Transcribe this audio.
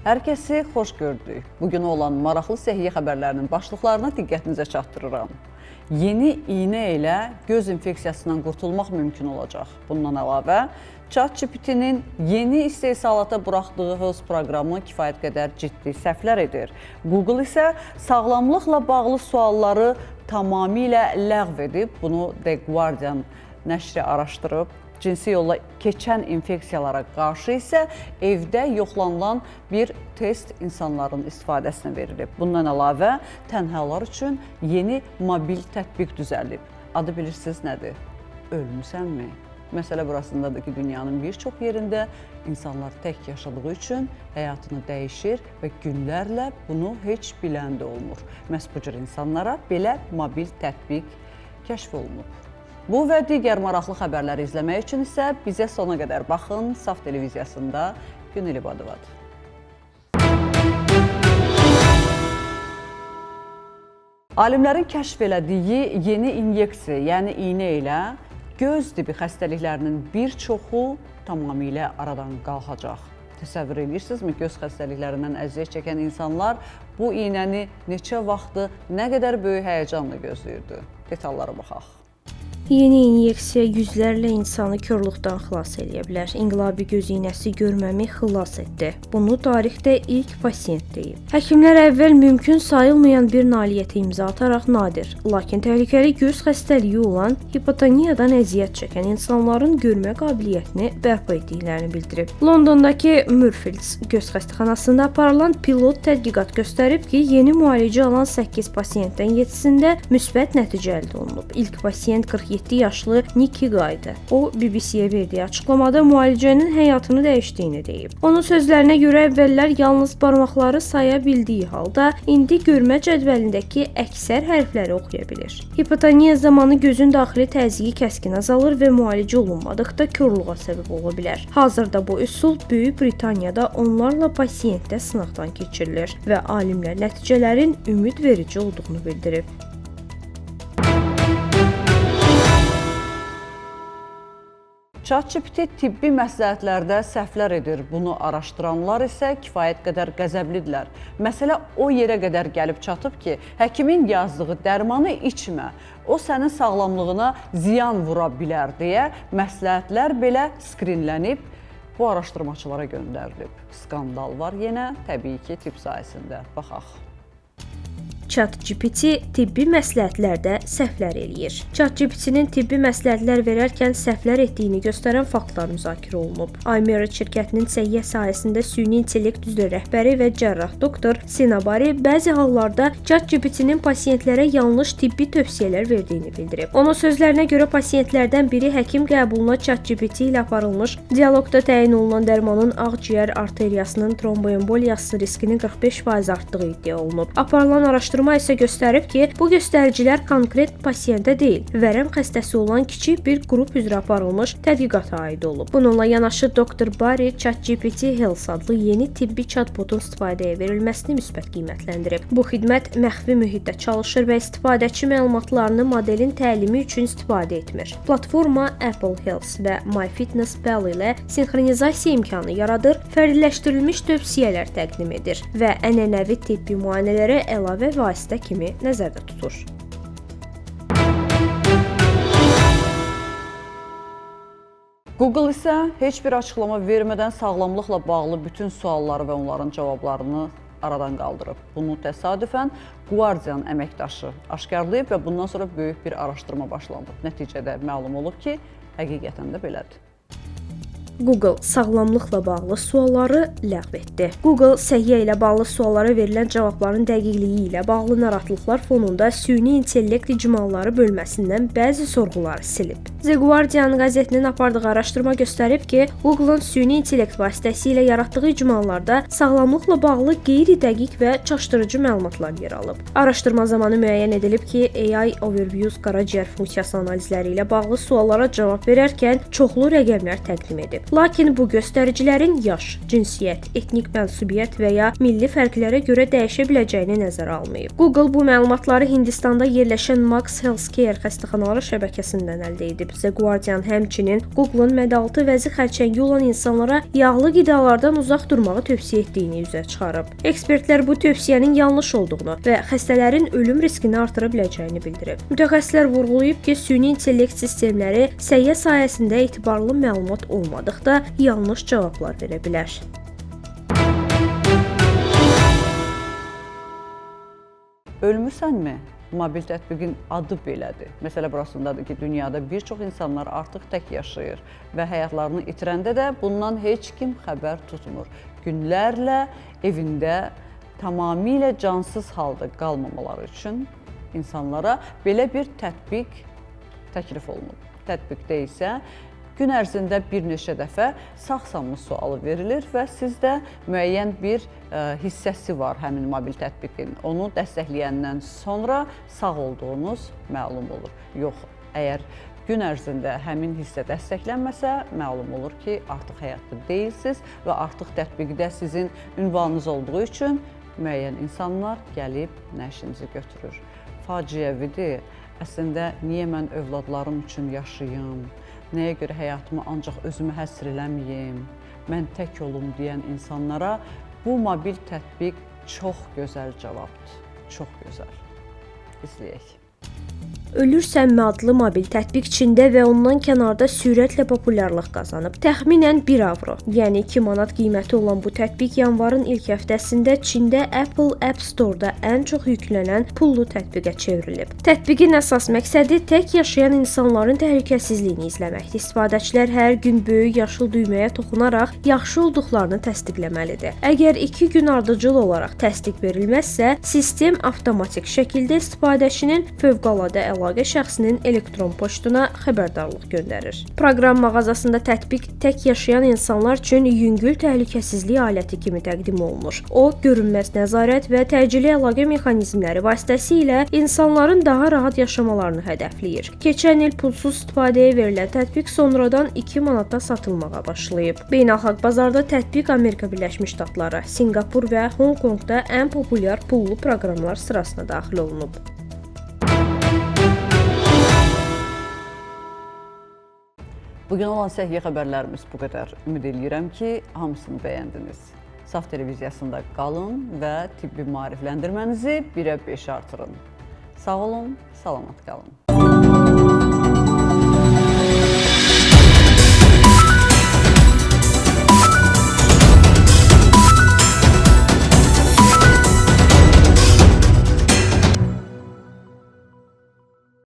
Hər kəsi xoş gördük. Bugün olan maraqlı səhiyyə xəbərlərinin başlıqlarını diqqətinizə çatdırıram. Yeni iynə ilə göz infeksiyasından qurtulmaq mümkün olacaq. Bundan əlavə, ChatGPT-nin yeni istehsalata buraxdığı Health proqramı kifayət qədər ciddi səhvlər edir. Google isə sağlamlıqla bağlı sualları tamamilə ləğv edib. Bunu The Guardian nəşri araşdırıb. Cinsi yolla keçən infeksiyalara qarşı isə evdə yoxlanılan bir test insanların istifadəsinə verilib. Bundan əlavə, tənhalar üçün yeni mobil tətbiq düzəlib. Adı bilirsiniz nədir? Ölmüsənmi? Məsələ burasındadır ki, dünyanın bir çox yerində insanlar tək yaşadığı üçün həyatını dəyişir və günlərlə bunu heç bilən də olmur. Məhz bu cür insanlara belə mobil tətbiq kəşf olunub. Bu və digər maraqlı xəbərləri izləmək üçün isə bizə sona qədər baxın. Saf televiziyasında Günel İbadovadır. Alimlərin kəşf elədiyi yeni inyeksiya, yəni iynə ilə göz tibi xəstəliklərinin bir çoxu tamamilə aradan qalxacaq. Təsəvvür edirsinizmi, göz xəstəliklərindən əziyyət çəkən insanlar bu iynəni neçə vaxtı, nə qədər böyük həyəcanla gözləyirdi? Detallara baxaq. Yeni inyeksiya yüzlərlə insanı korluqdan xilas edə bilər. İnqilabi göz iynəsi görməmi xilas etdi. Bunu tarixdə ilk pasiyent deyib. Həkimlər əvvəl mümkün sayılmayan bir nailiyyətə imza ataraq nadir, lakin təhlükəli göz xəstəliyi olan hipotoniyadan əziyyət çəkən insanların görmə qabiliyyətini bərpa etdiklərini bildirib. Londondakı Murfields göz xəstəxanasında aparılan pilot tədqiqat göstərib ki, yeni müalicə alan 8 pasiyentdən 7-sində müsbət nəticə əldə olunub. İlk pasiyent 47 yaşlı Nikki Guy'dır. O, BBC-yə verdiyi açıqlamada müalicənin həyatını dəyişdiyini deyib. Onun sözlərinə görə əvvəllər yalnız barmaqları saya bildiyi halda, indi görmə cədvəlindəki əksər hərfləri oxuya bilir. Hipotoniya zamanı gözün daxili təzyiqi kəskin azalır və müalicə olunmadıqda korluğa səbəb ola bilər. Hazırda bu üsul Böyük Britaniyada onlarla pasiyentdə sınaqdan keçirilir və alimlər nəticələrin ümidverici olduğunu bildirib. ChatGPT tibbi məsləhətlərdə səhvlər edir. Bunu araşdıranlar isə kifayət qədər qəzəblidirlər. Məsələ o yerə qədər gəlib çatıb ki, həkimin yazdığı dərmanı içmə, o sənin sağlamlığına ziyan vura bilər deyə məsləhətlər belə skrinlənib, bu araşdırmaçılara göndərilib. Skandal var yenə, təbii ki, tibb sahəsində. Baxaq. ChatGPT tibbi məsləhətlərdə səhvlər eləyir. ChatGPT-nin tibbi məsləhətlər verərkən səhvlər etdiyini göstərən faktlar müzakirə olunub. iMerit şirkətinin səhiyyə sahəsində süni intellekt üzrə rəhbəri və cərrah doktor Sinabari bəzi hallarda ChatGPT-nin pasiyentlərə yanlış tibbi tövsiyələr verdiyini bildirib. Onun sözlərinə görə pasiyentlərdən biri həkim qəbuluna ChatGPT ilə aparılmış dialoqda təyin olunan dərmanın ağciyər arteriyasının tromboemboliyası riskinin 45% artdığı iddia olunub. Aparılan araşdırma isə göstərib ki, bu göstəricilər konkret pasiyentə deyil, vərəm xəstəsi olan kiçik bir qrup üzrə aparılmış tədqiqata aid olub. Bununla yanaşı Dr. Barry ChatGPT Health adlı yeni tibbi chatbotun istifadəyə verilməsini müsbət qiymətləndirib. Bu xidmət məxfi mühitdə çalışır və istifadəçi məlumatlarını modelin təlimi üçün istifadə etmir. Platforma Apple Health və MyFitnessPal ilə sinxronizasiya imkanı yaradır, fərdiləşdirilmiş tövsiyələr təqdim edir və ənənəvi tibbi müayinələrə əlavə vasitə kimi nəzərdə tutur. Google isə heç bir açıqlama vermədən sağlamlıqla bağlı bütün sualları və onların cavablarını aradan qaldırıb. Bunu təsadüfən Guardian əməkdaşı aşkarlayıb və bundan sonra böyük bir araşdırma başlanıb. Nəticədə məlum olub ki, həqiqətən də belədir. Google sağlamlıqla bağlı sualları ləğv etdi. Google səhiyyə ilə bağlı suallara verilən cavabların dəqiqliyi ilə bağlı narahatlıqlar fonunda süni intellekt icmalları bölməsindən bəzi sorğuları silib. The Guardian qəzetinin apardığı araşdırma göstərib ki, Google'ın süni intellekt vasitəsilə yaratdığı icmallarda sağlamlıqla bağlı qeyri-dəqiq və çaşdırıcı məlumatlar yer alıb. Araşdırma zamanı müəyyən edilib ki, AI Overviews qaraciyər funksiyası analizləri ilə bağlı suallara cavab verərkən çoxlu rəqəmlər təqdim edib. Lakin bu göstəricilərin yaş, cinsiyyət, etnik mənsubiyyət və ya milli fərqlərə görə dəyişə biləcəyini nəzərə almayıb. Google bu məlumatları Hindistanda yerləşən Max Healthcare xəstəxanaları şəbəkəsindən əldə edib. The Guardian həmçinin Google-un mədaltı vəzi xərçəngi olan insanlara yağlı qidalardan uzaq durmağı tövsiyə etdiyini üzə çıxarıb. Ekspertlər bu tövsiyənin yanlış olduğunu və xəstələrin ölüm riskini artıra biləcəyini bildirib. Mütəxəssislər vurğulayıb ki, süni intellekt sistemləri səhiyyə sahəsində etibarlı məlumat olmadıqda yanlış cavablar verə bilər. Ölmüsənmi? Mobil tətbiqin adı belədir. Məsələ burasındadır ki, dünyada bir çox insanlar artıq tək yaşayır və həyatlarını itirəndə də bundan heç kim xəbər tutmur. Günlərlə evində tamamilə cansız halda qalmamaları üçün insanlara belə bir tətbiq təklif olunub. Tətbiqdə isə gün ərzində bir neçə dəfə sağ-salmı sualı verilir və sizdə müəyyən bir hissəsi var həmin mobil tətbiqin. Onu dəstəkləyəndən sonra sağ olduğunuz məlum olur. Yox, əgər gün ərzində həmin hissə dəstəklənməsə, məlum olur ki, artıq həyatda deyilsiniz və artıq tətbiqdə sizin ünvanınız olduğu üçün müəyyən insanlar gəlib nəşinizi götürür. Faciəvidir. Əslində, niyə mən övladlarım üçün yaşayım? Nəyə görə həyatımı ancaq özümə həsr eləməyim, mən tək olum deyən insanlara bu mobil tətbiq çox gözəl cavabdır. Çox gözəl. İzləyək. Ölürsənmi adlı mobil tətbiq Çində və ondan kənarda sürətlə populyarlıq qazanıb. Təxminən 1 avro, yəni 2 manat qiyməti olan bu tətbiq yanvarın ilk həftəsində Çində Apple App Store-da ən çox yüklənən pullu tətbiqə çevrilib. Tətbiqin əsas məqsədi tək yaşayan insanların təhlükəsizliyini izləməkdir. İstifadəçilər hər gün böyük yaşıl düyməyə toxunaraq yaxşı olduqlarını təsdiqləməlidir. Əgər 2 gün ardıcıl olaraq təsdiq verilməzsə, sistem avtomatik şəkildə istifadəçinin fövqəladə əlaqə şəxsinin elektron poçtuna xəbərdarlıq göndərir. Proqram mağazasında tətbiq tək yaşayan insanlar üçün yüngül təhlükəsizlik aləti kimi təqdim olunur. O, görünməz nəzarət və təcili əlaqə mexanizmləri vasitəsilə insanların daha rahat yaşamalarını hədəfləyir. Keçən il pulsuz istifadəyə verilən tətbiq sonradan 2 manata satılmağa başlayıb. Beynəlxalq bazarda tətbiq Amerika Birləşmiş Ştatları, Sinqapur və Honq Konqda ən populyar pullu proqramlar sırasına daxil olunub. Bugün olan səhiyyə xəbərlərimiz bu qədər. Ümid edirəm ki, hamısını bəyəndiniz. Saf televiziyasında qalın və tibbi maarifləndirmənizi 1-ə 5 artırın. Sağ olun, salamat qalın.